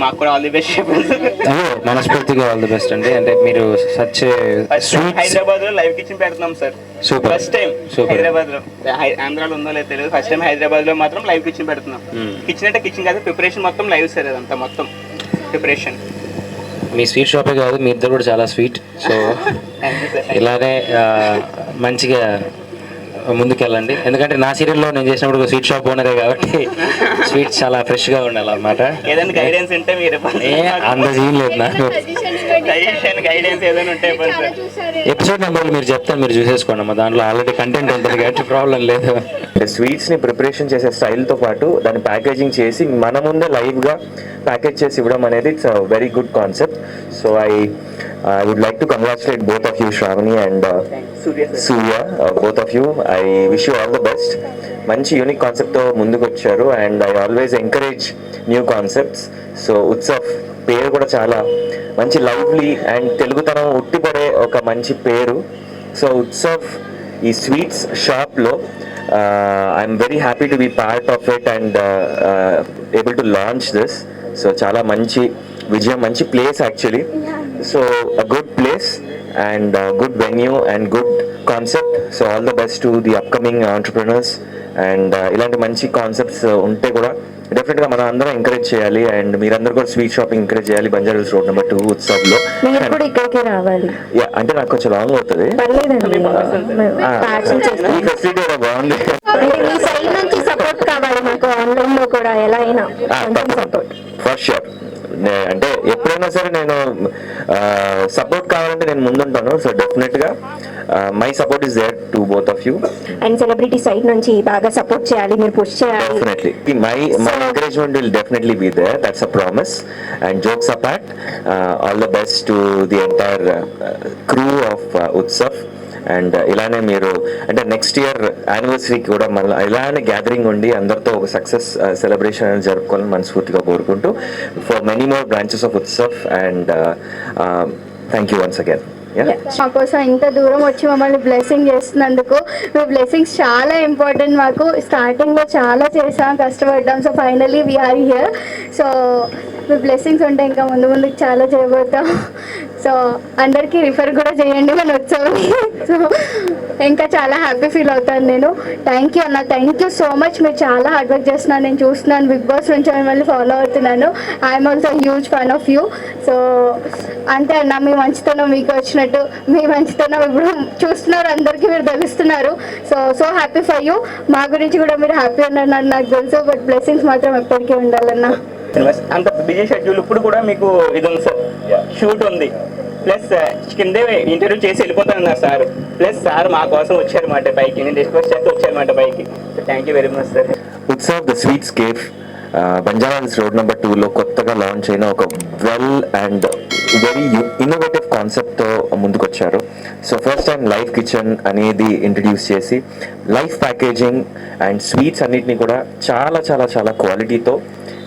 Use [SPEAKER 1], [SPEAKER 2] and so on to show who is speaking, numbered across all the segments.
[SPEAKER 1] మాకు కూడా all the best చెప్పండి.
[SPEAKER 2] మనస్ఫూర్తిగా ఆల్ ది బెస్ట్ అండి. అంటే మీరు సచ్
[SPEAKER 1] హైదరాబాద్ లో లైవ్ కిచెన్ పెడుతున్నాం sir.
[SPEAKER 2] Super.
[SPEAKER 1] First time Hyderabad లో, ఆంధ్రాలో ఉందో లేదో తెలియదు, ఫస్ట్ టైం హైదరాబాద్ లో మాత్రం లైవ్ కిచెన్ పెడుతున్నాం. కిచెన్ అంటే కిచెన్ కాదు, ప్రిపరేషన్ మొత్తం లైవ్ సార్. అదంతా మొత్తం ప్రిపరేషన్.
[SPEAKER 2] మీ స్వీట్ షాపే కాదు, మీ ఇద్దరు కూడా చాలా స్వీట్. సో ఇలానే మంచిగా ముందుకెళ్ళండి. ఎందుకంటే నా సీరియల్లో నేను చేసినప్పుడు ఒక స్వీట్ షాప్ ఓనరే కాబట్టి స్వీట్స్ చాలా ఫ్రెష్గా ఉండాలన్నమాట.
[SPEAKER 1] ఏదైనా గైడెన్స్ ఉంటే మీరు
[SPEAKER 2] అంత సీన్ లేదు నాకు.
[SPEAKER 1] గైడెన్స్ ఏదైనా ఉంటే
[SPEAKER 2] ఎపిసోడ్ నెంబర్లు మీరు చెప్తాను, మీరు చూసేసుకోండి అమ్మా. దాంట్లో ఆల్రెడీ కంటెంట్ ఉంటుంది కాబట్టి ప్రాబ్లం లేదు.
[SPEAKER 3] స్వీట్స్ని ప్రిపరేషన్ చేసే స్టైల్తో పాటు దాన్ని ప్యాకేజింగ్ చేసి మన ముందే లైవ్గా ప్యాకేజ్ చేసి ఇవ్వడం అనేది it's a very good concept. So I would like to congratulate both of you, Shravani and Surya, both of you. I wish you all the best. మంచి యూనిక్ కాన్సెప్ట్తో ముందుకు వచ్చారు and I always encourage new concepts. So Utsav పేరు కూడా చాలా మంచి lovely and తెలుగుతనం ఉట్టిపడే ఒక మంచి పేరు. సో ఉత్సవ్ ఈ స్వీట్స్ షాప్లో I'm very happy to be part of it and able to launch this. So చాలా మంచి విజయం, మంచి place actually. So a good place and good venue and good concept. So all the best to the upcoming entrepreneurs. And ఇలాంటి మంచి concepts ఉంటే కూడా డెఫినెట్గా మనం అందరం ఎంకరేజ్ చేయాలి. అండ్ మీరందరూ కూడా స్వీట్ షాపింగ్ ఎంకరేజ్ చేయాలి. బంజారాస్ రోడ్ నెంబర్ 2 ఉత్సవ్లో. యా, అంటే నాకు కొంచెం లాంగ్ అవుతుంది. ఈ ఫెసిలిటీ కూడా బాగుంది. For sure. అంటే ఎప్పుడైనా సరే నేను సపోర్ట్ కావాలంటే నేను ముందుంటాను. సో డెఫినెట్గా my support is there to both of you.
[SPEAKER 4] And celebrity side నుంచి బాగా సపోర్ట్ చేయాలి, మీరు పుష్ చేయాలి.
[SPEAKER 3] Definitely. My encouragement will definitely be there. That's a promise. And jokes apart, all the best to the entire crew of Utsav. And ఇలానే మీరు అంటే next year యానివర్సరీకి కూడా మళ్ళీ ఇలానే గ్యాదరింగ్ ఉండి అందరితో ఒక సక్సెస్ సెలబ్రేషన్ అనేది జరుపుకోవాలని మనస్ఫూర్తిగా కోరుకుంటూ for many more branches of Utsav. And thank you once again.
[SPEAKER 5] మా కోసం ఇంత దూరం వచ్చి మమ్మల్ని బ్లెస్సింగ్ చేస్తున్నందుకు, మీ బ్లెస్సింగ్స్ చాలా ఇంపార్టెంట్ మాకు. స్టార్టింగ్లో చాలా చేసాం, కష్టపడ్డాం. So finally we're here. So మీ బ్లెస్సింగ్స్ ఉంటే ఇంకా ముందు ముందుకు చాలా చేయబోతాం. సో అందరికీ రిఫర్ కూడా చేయండి మన ఉత్సవాన్ని. సో ఇంకా చాలా హ్యాపీ ఫీల్ అవుతాను నేను. థ్యాంక్ యూ అన్న, థ్యాంక్ యూ సో మచ్. మీరు చాలా హార్డ్ వర్క్ చేస్తున్నాను, నేను చూస్తున్నాను. బిగ్ బాస్ నుంచి మిమ్మల్ని ఫాలో అవుతున్నాను. I'm also huge fan of you. So అంతే అన్న, మీ మంచితనం మీకు వచ్చినట్టు, మీ మంచితనం ఇప్పుడు చూస్తున్నారు, అందరికీ మీరు తెలుస్తున్నారు. So happy for you. మా గురించి కూడా మీరు హ్యాపీ ఉన్నారు నాకు తెలుసు. బట్ బ్లెస్సింగ్స్ మాత్రం ఎప్పటికీ ఉండాలన్నా.
[SPEAKER 1] అంత బిజీ షెడ్యూల్ ఇప్పుడు కూడా మీకు ఇది ఉంది సార్, షూట్ ఉంది, ప్లస్ కిందే ఇంటర్వ్యూ చేసి వెళ్ళిపోతానన్నారు సార్. ప్లస్ సార్ మా కోసం వచ్చారన్నమాట పైకి, నేను రిక్వెస్ట్ చేస్తే వచ్చారన్నమాట పైకి. Thank you very much sir.
[SPEAKER 3] Utsav the sweets cafe బంజారాస్ road number 2లో కొత్తగా లాంచ్ అయిన ఒక వెల్ అండ్ వెరీ ఇన్నోవేటివ్ కాన్సెప్ట్తో ముందుకొచ్చారు. So first time live kitchen అనేది ఇంట్రడ్యూస్ చేసి లైవ్ ప్యాకేజింగ్ అండ్ స్వీట్స్ అన్నిటినీ కూడా చాలా చాలా చాలా క్వాలిటీతో,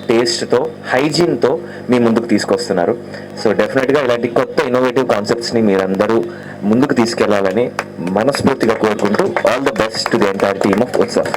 [SPEAKER 3] టేస్ట్తో, హైజీన్తో మీ ముందుకు తీసుకొస్తున్నారు. సో డెఫినెట్గా ఇలాంటి కొత్త ఇన్నోవేటివ్ కాన్సెప్ట్స్ని మీరందరూ ముందుకు తీసుకెళ్లాలని మనస్ఫూర్తిగా కోరుకుంటూ all the best to the entire team of Utsav.